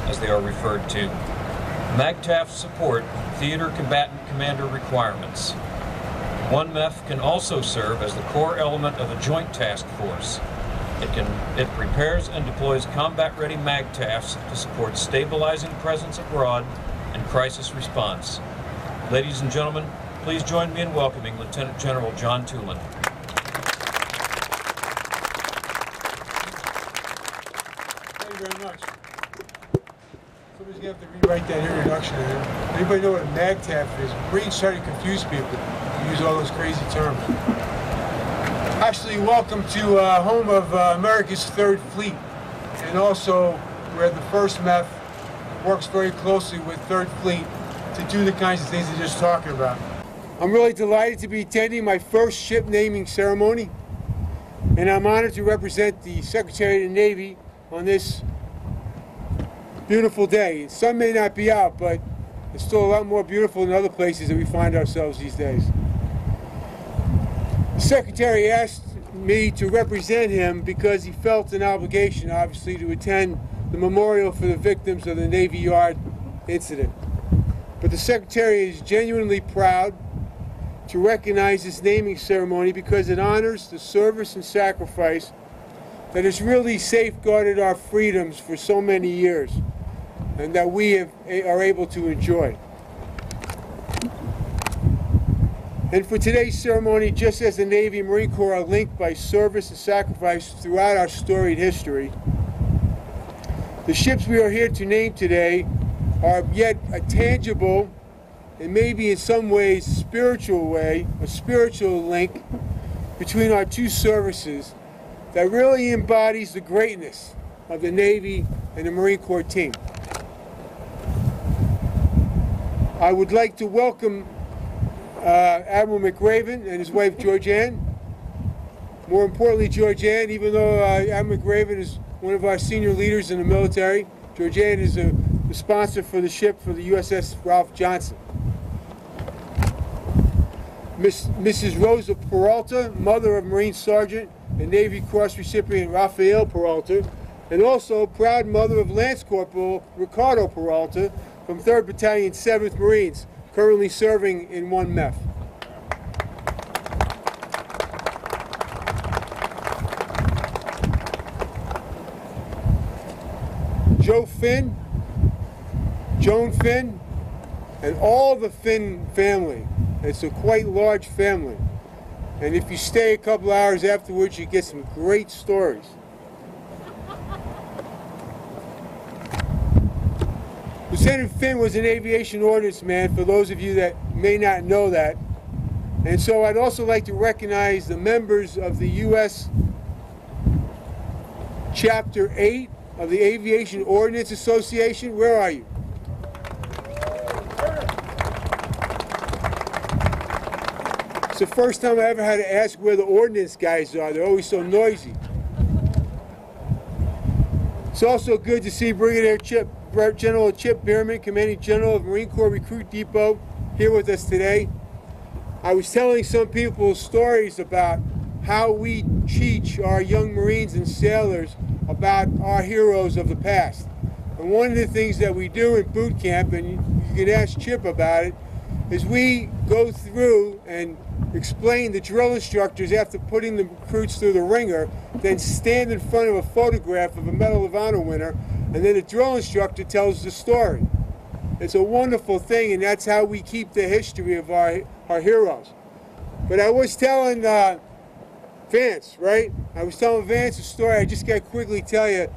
as they are referred to. MAGTFs support theater combatant commander requirements. One MEF can also serve as the core element of a joint task force. It prepares and deploys combat-ready MAGTFs to support stabilizing presence abroad and crisis response. Ladies and gentlemen, please join me in welcoming Lieutenant General John Tulin. Thank you very much. Somebody's going to have to rewrite that introduction. Anybody know what a MAGTF is? Marines try to confuse people. They use all those crazy terms. Actually, welcome to home of America's 3rd Fleet. And also, where the 1st MEF works very closely with 3rd Fleet to do the kinds of things they're just talking about. I'm really delighted to be attending my first ship naming ceremony, and I'm honored to represent the Secretary of the Navy on this beautiful day. The sun may not be out, but it's still a lot more beautiful than other places that we find ourselves these days. The Secretary asked me to represent him because he felt an obligation, obviously, to attend the memorial for the victims of the Navy Yard incident. But the Secretary is genuinely proud to recognize this naming ceremony because it honors the service and sacrifice that has really safeguarded our freedoms for so many years and that we are able to enjoy. And for today's ceremony, just as the Navy and Marine Corps are linked by service and sacrifice throughout our storied history, the ships we are here to name today are yet a tangible and maybe in some ways a spiritual link between our two services that really embodies the greatness of the Navy and the Marine Corps team. I would like to welcome Admiral McRaven and his wife Georgianne. More importantly, Georgianne, even though Admiral McRaven is one of our senior leaders in the military, Georgianne is the sponsor for the ship for the USS Ralph Johnson. Mrs. Rosa Peralta, mother of Marine Sergeant and Navy Cross recipient Rafael Peralta, and also proud mother of Lance Cpl Ricardo Peralta from 3rd Battalion, 7th Marines, currently serving in 1 MEF. Joan Finn, and all the Finn family. It's a quite large family. And if you stay a couple hours afterwards, you get some great stories. Lieutenant Finn was an aviation ordnance man, for those of you that may not know that. And so I'd also like to recognize the members of the U.S. Chapter 8 of the Aviation Ordnance Association. Where are you? It's the first time I ever had to ask where the ordnance guys are. They're always so noisy. It's also good to see Brigadier General Chip Bierman, Commanding General of Marine Corps Recruit Depot, here with us today. I was telling some people stories about how we teach our young Marines and sailors about our heroes of the past. And one of the things that we do in boot camp, and you can ask Chip about it, is we go through and explain the drill instructors after putting the recruits through the ringer, then stand in front of a photograph of a Medal of Honor winner, and then the drill instructor tells the story. It's a wonderful thing, and that's how we keep the history of our heroes. But I was telling Vance, right? I was telling Vance a story. I just got to quickly tell you.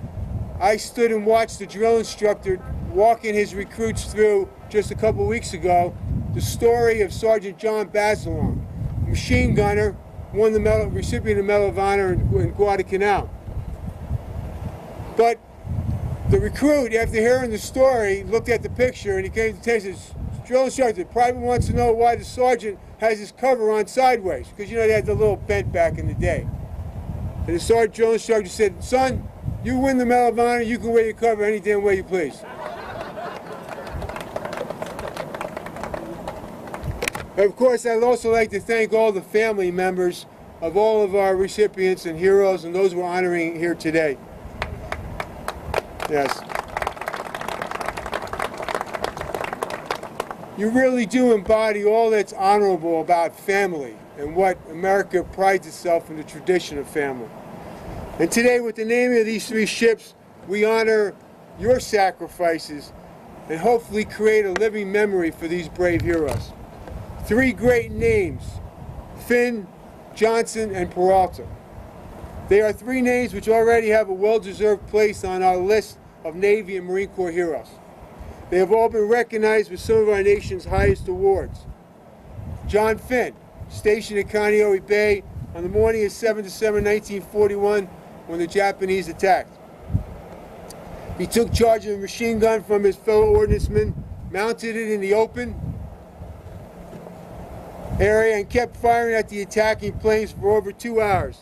I stood and watched the drill instructor walking his recruits through just a couple weeks ago the story of Sergeant John Bazelon, machine gunner, won the medal, recipient of the Medal of Honor in Guadalcanal. But the recruit, after hearing the story, looked at the picture and he came to tell us, drill instructor, the private wants to know why the sergeant has his cover on sideways, because you know they had the little bent back in the day. And the sergeant drill instructor said, son, you win the Medal of Honor, you can wear your cover any damn way you please. Of course, I'd also like to thank all the family members of all of our recipients and heroes and those we're honoring here today. Yes. You really do embody all that's honorable about family and what America prides itself in the tradition of family. And today, with the naming of these 3 ships, we honor your sacrifices and hopefully create a living memory for these brave heroes. 3 great names: Finn, Johnson, and Peralta. They are 3 names which already have a well-deserved place on our list of Navy and Marine Corps heroes. They have all been recognized with some of our nation's highest awards. John Finn, stationed at Kaneohe Bay on the morning of 7 December 1941 when the Japanese attacked. He took charge of a machine gun from his fellow ordnancemen, mounted it in the open area, and kept firing at the attacking planes for over 2 hours,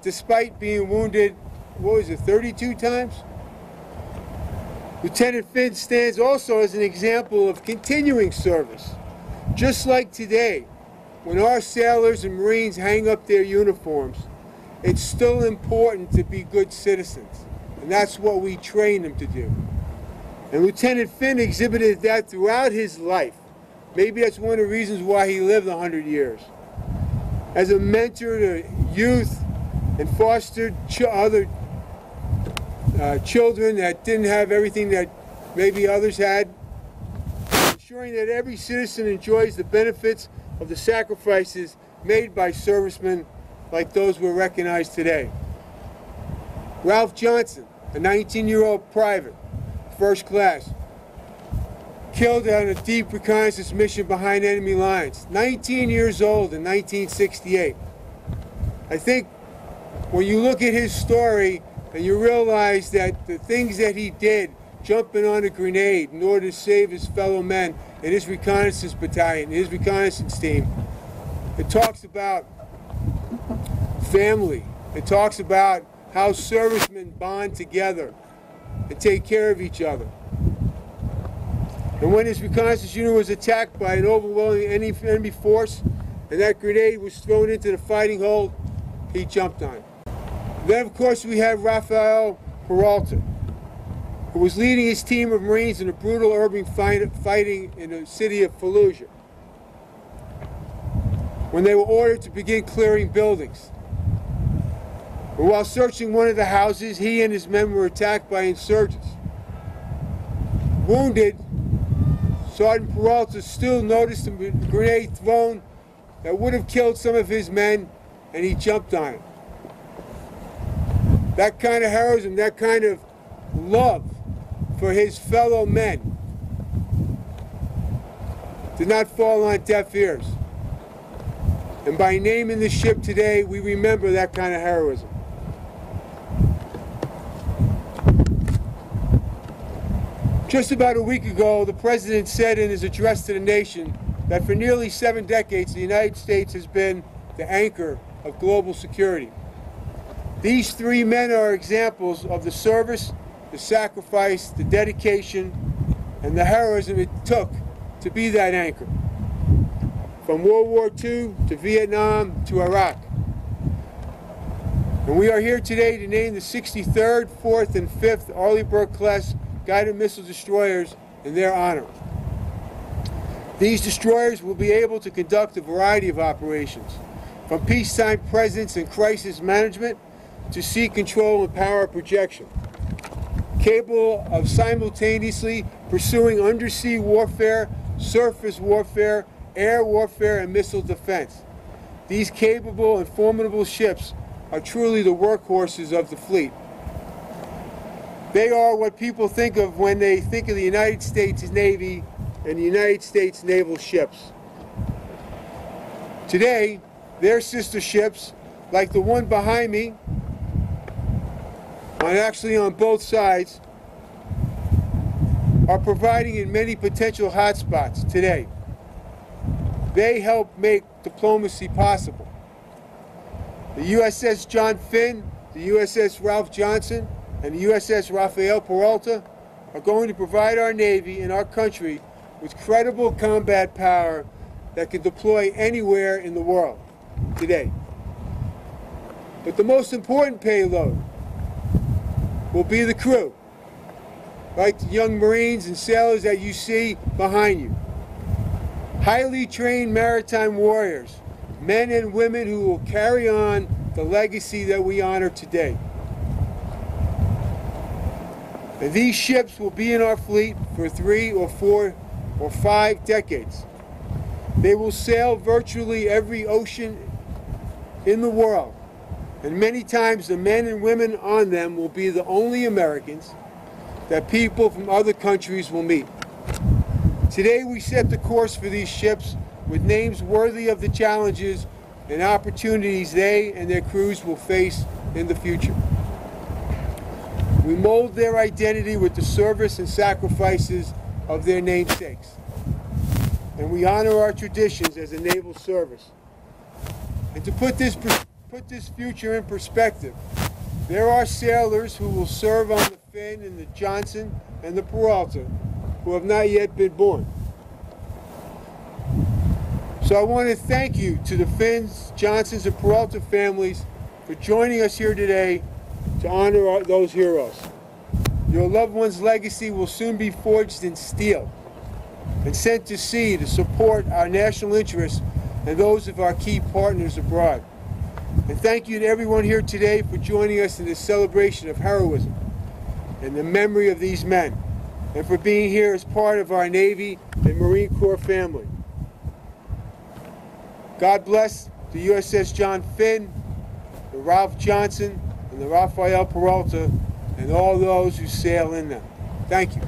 despite being wounded, 32 times? Lieutenant Finn stands also as an example of continuing service. Just like today, when our sailors and Marines hang up their uniforms, it's still important to be good citizens. And that's what we train them to do. And Lieutenant Finn exhibited that throughout his life. Maybe that's one of the reasons why he lived 100 years. As a mentor to youth and fostered other children that didn't have everything that maybe others had, ensuring that every citizen enjoys the benefits of the sacrifices made by servicemen like those we're recognized today. Ralph Johnson, a 19-year-old private, first class, killed on a deep reconnaissance mission behind enemy lines, 19 years old in 1968. I think when you look at his story and you realize that the things that he did, jumping on a grenade in order to save his fellow men in his reconnaissance battalion, his reconnaissance team, it talks about family. It talks about how servicemen bond together and take care of each other. And when his reconnaissance unit was attacked by an overwhelming enemy force and that grenade was thrown into the fighting hold, he jumped on it. Then, of course, we have Rafael Peralta, who was leading his team of Marines in a brutal urban fighting in the city of Fallujah when they were ordered to begin clearing buildings. But while searching one of the houses, he and his men were attacked by insurgents. Wounded, Sergeant Peralta still noticed a grenade thrown that would have killed some of his men, and he jumped on it. That kind of heroism, that kind of love for his fellow men did not fall on deaf ears. And by naming the ship today, we remember that kind of heroism. Just about a week ago, the President said in his address to the nation that for nearly 7 decades, the United States has been the anchor of global security. These 3 men are examples of the service, the sacrifice, the dedication, and the heroism it took to be that anchor. From World War II to Vietnam to Iraq. And we are here today to name the 63rd, 4th, and 5th Arleigh Burke class guided missile destroyers in their honor. These destroyers will be able to conduct a variety of operations, from peacetime presence and crisis management to sea control and power projection, capable of simultaneously pursuing undersea warfare, surface warfare, air warfare, and missile defense. These capable and formidable ships are truly the workhorses of the fleet. They are what people think of when they think of the United States Navy and the United States naval ships. Today, their sister ships, like the one behind me, actually on both sides, are providing in many potential hotspots today. They help make diplomacy possible. The USS John Finn, the USS Ralph Johnson, and the USS Rafael Peralta are going to provide our Navy and our country with credible combat power that can deploy anywhere in the world today. But the most important payload will be the crew, like the young Marines and sailors that you see behind you. Highly trained maritime warriors, men and women who will carry on the legacy that we honor today. And these ships will be in our fleet for 3 or 4 or 5 decades. They will sail virtually every ocean in the world, and many times the men and women on them will be the only Americans that people from other countries will meet. Today we set the course for these ships with names worthy of the challenges and opportunities they and their crews will face in the future. We mold their identity with the service and sacrifices of their namesakes, and we honor our traditions as a naval service. And to put this future in perspective, there are sailors who will serve on the Finn and the Johnson and the Peralta who have not yet been born. So I want to thank you to the Finns, Johnsons, and Peralta families for joining us here today to honor those heroes. Your loved one's legacy will soon be forged in steel and sent to sea to support our national interests and those of our key partners abroad. And thank you to everyone here today for joining us in this celebration of heroism and the memory of these men, and for being here as part of our Navy and Marine Corps family. God bless the USS John Finn, the Ralph Johnson, and the Rafael Peralta, and all those who sail in them. Thank you.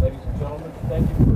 Ladies and gentlemen, thank you.